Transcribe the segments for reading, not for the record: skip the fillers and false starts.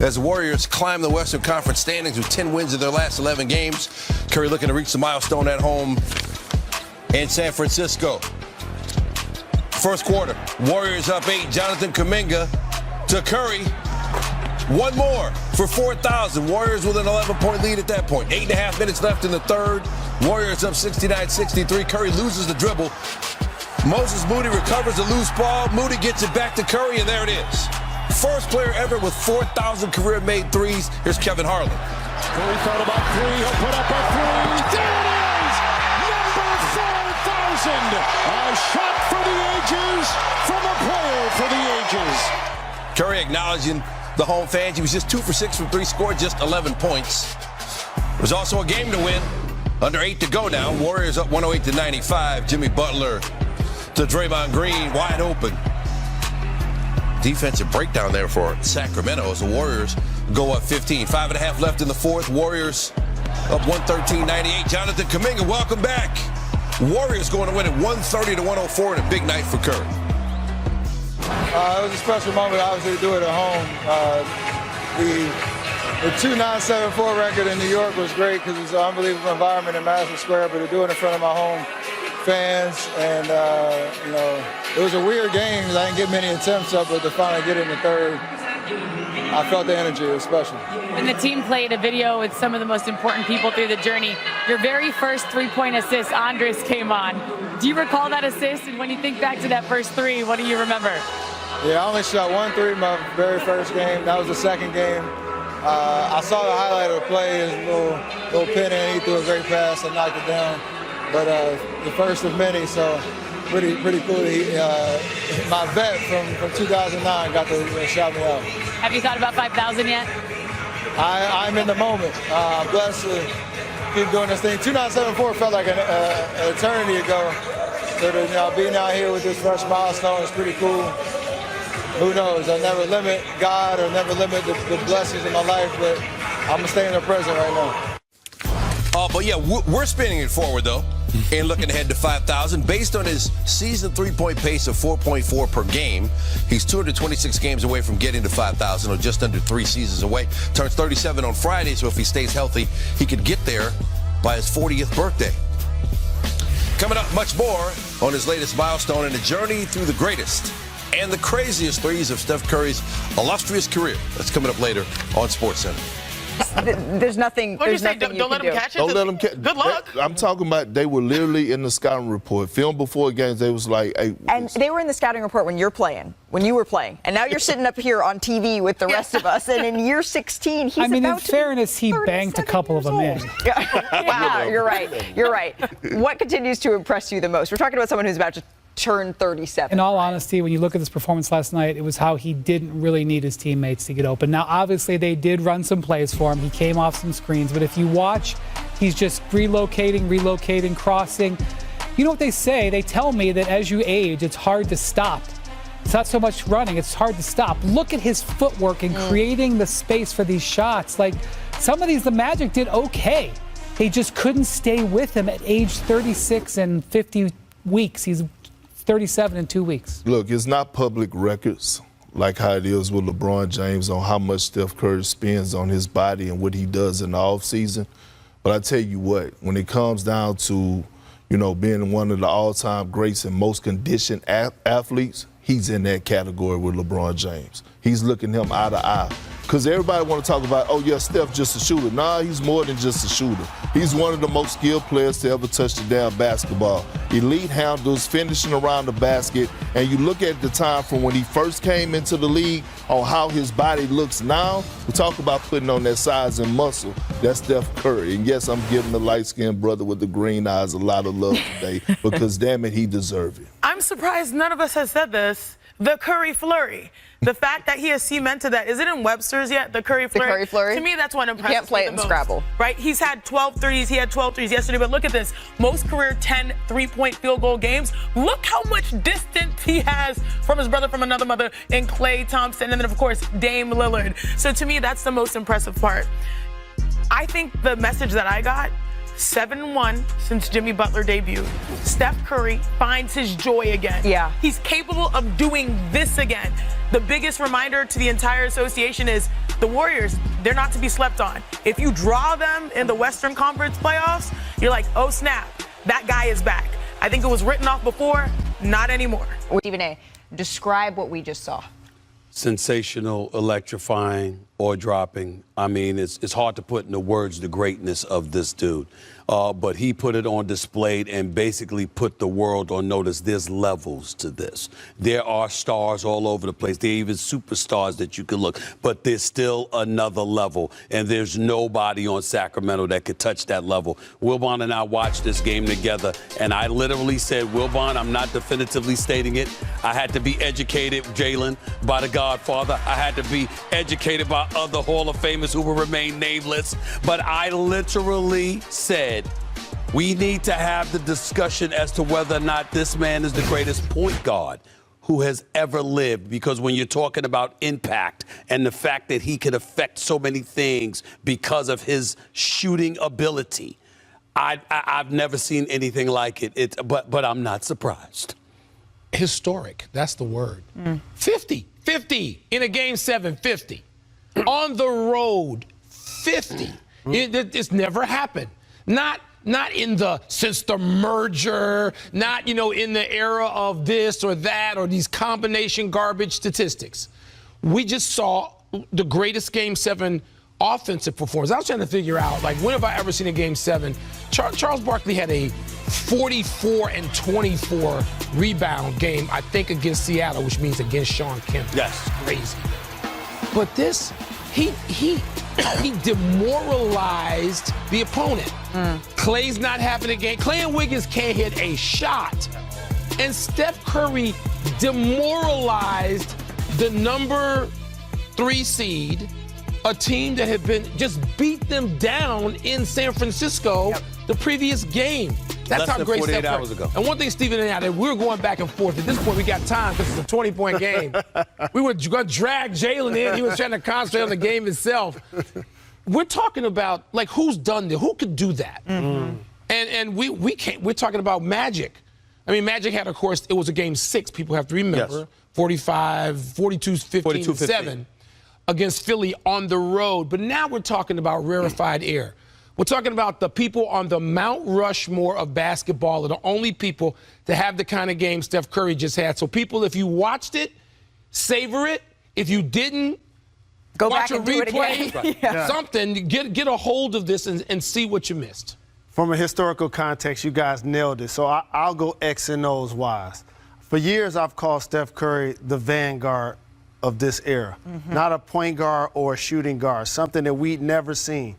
as the Warriors climb the Western Conference standings with 10 wins in their last 11 games. Curry looking to reach the milestone at home in San Francisco. First quarter, Warriors up 8. Jonathan Kuminga to Curry. One more for 4,000. Warriors with an 11-point lead at that point. 8.5 minutes left in the third. Warriors up 69-63. Curry loses the dribble. Moses Moody recovers the loose ball. Moody gets it back to Curry, and there it is. First player ever with 4,000 career-made threes. Here's Kevin Harlan. Curry thought about three. He'll put up a three. There it is! Number 4,000. A shot for the ages from a player for the ages. Curry acknowledging the home fans. He was just 2 for 6 from three, scored just 11 points. It was also a game to win. Under 8 to go now. Warriors up 108-95. Jimmy Butler to Draymond Green, wide open. Defensive breakdown there for Sacramento as the Warriors go up 15. 5.5 left in the fourth. Warriors up 113-98. Jonathan Kuminga, welcome back. Warriors going to win at 130-104 and a big night for Curry. It was a special moment, obviously, to do it at home. The 2-9-7-4 record in New York was great because it's an unbelievable environment in Madison Square, but to do it in front of my home fans, and it was a weird game because I didn't get many attempts up, but to finally get it in the third, I felt the energy. It was special. When the team played a video with some of the most important people through the journey, your very first three-point assist, Andres, came on. Do you recall that assist? And when you think back to that first three, what do you remember? Yeah, I only shot 1 3 my very first game. That was the second game. I saw the highlight of the play, his little pin in. He threw a great pass and knocked it down. But the first of many, so pretty cool. My vet from 2009 got to shout me out. Have you thought about 5,000 yet? I'm in the moment. I'm blessed to keep doing this thing. 2-9-7-4 felt like an eternity ago. So being out here with this fresh milestone is pretty cool. Who knows? I'll never limit God or never limit the blessings in my life, but I'm going to stay in the present right now. But yeah, we're spinning it forward, though, and looking ahead to 5,000. Based on his season three-point pace of 4.4 per game, he's 226 games away from getting to 5,000, or just under 3 seasons away. Turns 37 on Friday, so if he stays healthy, he could get there by his 40th birthday. Coming up, much more on his latest milestone and a journey through the greatest and the craziest threes of Steph Curry's illustrious career. That's coming up later on SportsCenter. There's nothing. What do you say? Don't let them catch it. Don't let them catch. Good luck. I'm talking about they were literally in the scouting report, film before games. They was like, hey. And they were in the scouting report when you were playing, and now you're sitting up here on TV with the rest of us. And in year 16, he's in fairness, he banked a couple of them in. Wow, you're right. What continues to impress you the most? We're talking about someone who's about to turn 37. In all honesty, when you look at this performance last night, it was how he didn't really need his teammates to get open. Now, obviously, they did run some plays for him. He came off some screens. But if you watch, he's just relocating, crossing. You know what they say? They tell me that as you age, it's hard to stop. It's not so much running. It's hard to stop. Look at his footwork and creating the space for these shots. Like, some of these, the Magic did okay. They just couldn't stay with him at age 36 and 50 weeks. He's 37 in 2 weeks. Look, it's not public records like how it is with LeBron James on how much Steph Curry spends on his body and what he does in the offseason. But I tell you what, when it comes down to, being one of the all-time greats and most conditioned athletes, he's in that category with LeBron James. He's looking him eye to eye. Because everybody want to talk about, oh, yeah, Steph just a shooter. Nah, he's more than just a shooter. He's one of the most skilled players to ever touch the damn basketball. Elite handles, finishing around the basket. And you look at the time from when he first came into the league on how his body looks now. We talk about putting on that size and muscle. That's Steph Curry. And, yes, I'm giving the light-skinned brother with the green eyes a lot of love today because, damn it, he deserves it. I'm surprised none of us has said this. The Curry flurry. The fact that he has cemented that. Is it in Webster's yet? The Curry flurry? The Curry flurry? To me, that's what impresses me. You can't play it in Scrabble. Right? He's had 12 threes. He had 12 threes yesterday. But look at this. Most career 10 three-point field goal games. Look how much distance he has from his brother from another mother in Klay Thompson. And then, of course, Dame Lillard. So to me, that's the most impressive part. I think the message that I got, 7-1 since Jimmy Butler debuted. Steph Curry finds his joy again. Yeah. He's capable of doing this again. The biggest reminder to the entire association is the Warriors, they're not to be slept on. If you draw them in the Western Conference playoffs, you're like, oh, snap, that guy is back. I think it was written off before, not anymore. Stephen A., describe what we just saw. Sensational, electrifying, ore-dropping. I mean, it's hard to put into words the greatness of this dude. But he put it on display and basically put the world on notice. There's levels to this. There are stars all over the place. There are even superstars that you can look. But there's still another level. And there's nobody on Sacramento that could touch that level. Wilbon and I watched this game together, and I literally said, Wilbon, I'm not definitively stating it. I had to be educated, Jalen, by the Godfather. I had to be educated by other Hall of Famers who will remain nameless. But I literally said, we need to have the discussion as to whether or not this man is the greatest point guard who has ever lived. Because when you're talking about impact and the fact that he can affect so many things because of his shooting ability, I've never seen anything like it. But I'm not surprised. Historic, that's the word. 50 in a game 7, 50. On the road, 50. It's never happened. Not since the merger, not, in the era of this or that or these combination garbage statistics. We just saw the greatest Game 7 offensive performance. I was trying to figure out, when have I ever seen a Game 7? Charles Barkley had a 44 and 24 rebound game, I think, against Seattle, which means against Sean Kemp. Yes. Crazy. But this, he demoralized the opponent. Clay's not having a game. Clay and Wiggins can't hit a shot. And Steph Curry demoralized the number 3 seed, a team that had just beat them down in San Francisco the previous game. That's how great Steph Curry. Hours ago. And one thing, Stephen and I, we were going back and forth. At this point, we got time because it's a 20-point game. We were going to drag Jalen in. He was trying to concentrate on the game itself. We're talking about, who's done this? Who could do that? And we can't. We're talking about Magic. I mean, Magic had, of course, it was a game 6. People have to remember. Yes. 42-15 against Philly on the road. But now we're talking about rarefied air. We're talking about the people on the Mount Rushmore of basketball are the only people to have the kind of game Steph Curry just had. So people, if you watched it, savor it. If you didn't, go watch back and a replay, do it again. something, get a hold of this and see what you missed. From a historical context, you guys nailed it. So I'll go X and O's wise. For years, I've called Steph Curry the vanguard of this era. Not a point guard or a shooting guard, something that we'd never seen.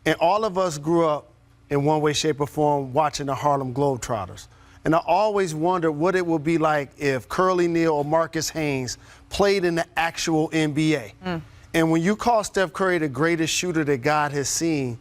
And all of us grew up in one way, shape, or form watching the Harlem Globetrotters. And I always wondered what it would be like if Curly Neal or Marcus Haynes played in the actual NBA. And when you call Steph Curry the greatest shooter that God has seen,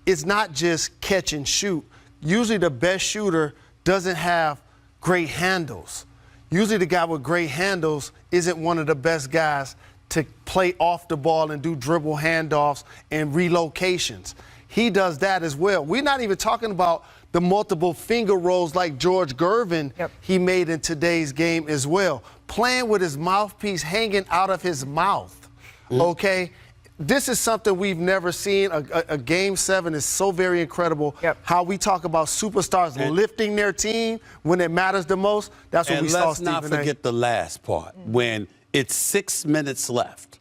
it's not just catch and shoot. Usually the best shooter doesn't have great handles. Usually the guy with great handles isn't one of the best guys to play off the ball and do dribble handoffs and relocations. He does that as well. We're not even talking about the multiple finger rolls like George Gervin he made in today's game as well. Playing with his mouthpiece hanging out of his mouth, okay? This is something we've never seen. A Game 7 is so very incredible. How we talk about superstars lifting their team when it matters the most. That's what we saw, Stephen A. And let's not forget the last part. When it's 6 minutes left,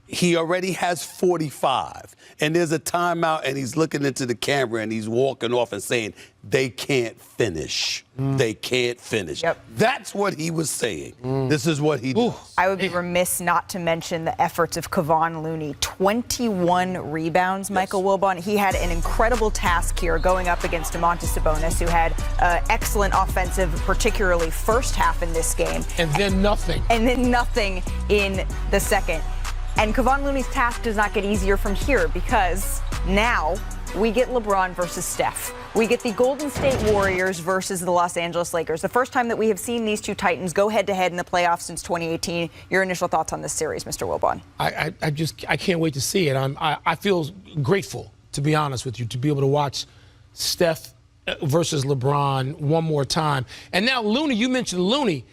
he already has 45. And there's a timeout, and he's looking into the camera, and he's walking off and saying, they can't finish. They can't finish. That's what he was saying. This is what he does. I would be remiss not to mention the efforts of Kevon Looney. 21 rebounds, Michael Wilbon. He had an incredible task here going up against Domantas Sabonis, who had excellent offensive, particularly first half in this game. And then nothing. And then nothing in the second. And Kevon Looney's task does not get easier from here because now we get LeBron versus Steph. We get the Golden State Warriors versus the Los Angeles Lakers. The first time that we have seen these two Titans go head-to-head in the playoffs since 2018. Your initial thoughts on this series, Mr. Wilbon? I can't wait to see it. I feel grateful, to be honest with you, to be able to watch Steph versus LeBron one more time. And now Looney, you mentioned Looney.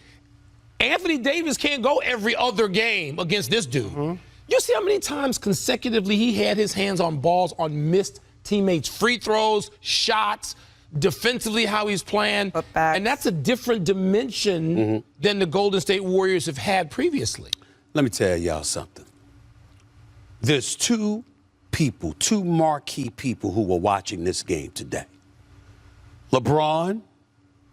Anthony Davis can't go every other game against this dude. You see how many times consecutively he had his hands on balls on missed teammates' free throws, shots, defensively how he's playing. And that's a different dimension than the Golden State Warriors have had previously. Let me tell y'all something. There's two marquee people who were watching this game today. LeBron,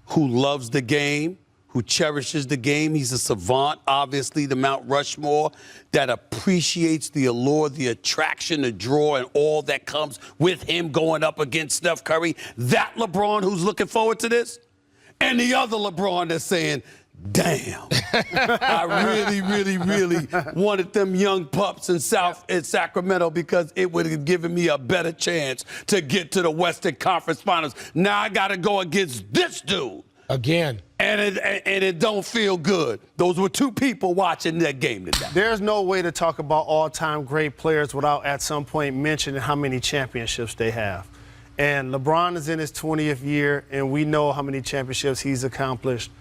who loves the game, who cherishes the game. He's a savant, obviously, the Mount Rushmore, that appreciates the allure, the attraction, the draw, and all that comes with him going up against Steph Curry. That LeBron who's looking forward to this. And the other LeBron that's saying, damn, I really wanted them young pups in Sacramento because it would have given me a better chance to get to the Western Conference Finals. Now I got to go against this dude. Again. And it don't feel good. Those were two people watching that game today. There's no way to talk about all-time great players without at some point mentioning how many championships they have. And LeBron is in his 20th year, and we know how many championships he's accomplished.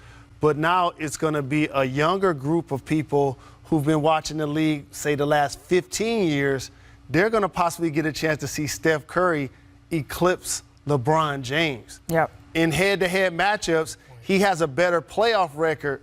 But now it's going to be a younger group of people who've been watching the league, say, the last 15 years. They're going to possibly get a chance to see Steph Curry eclipse LeBron James. Yep. In head-to-head matchups, he has a better playoff record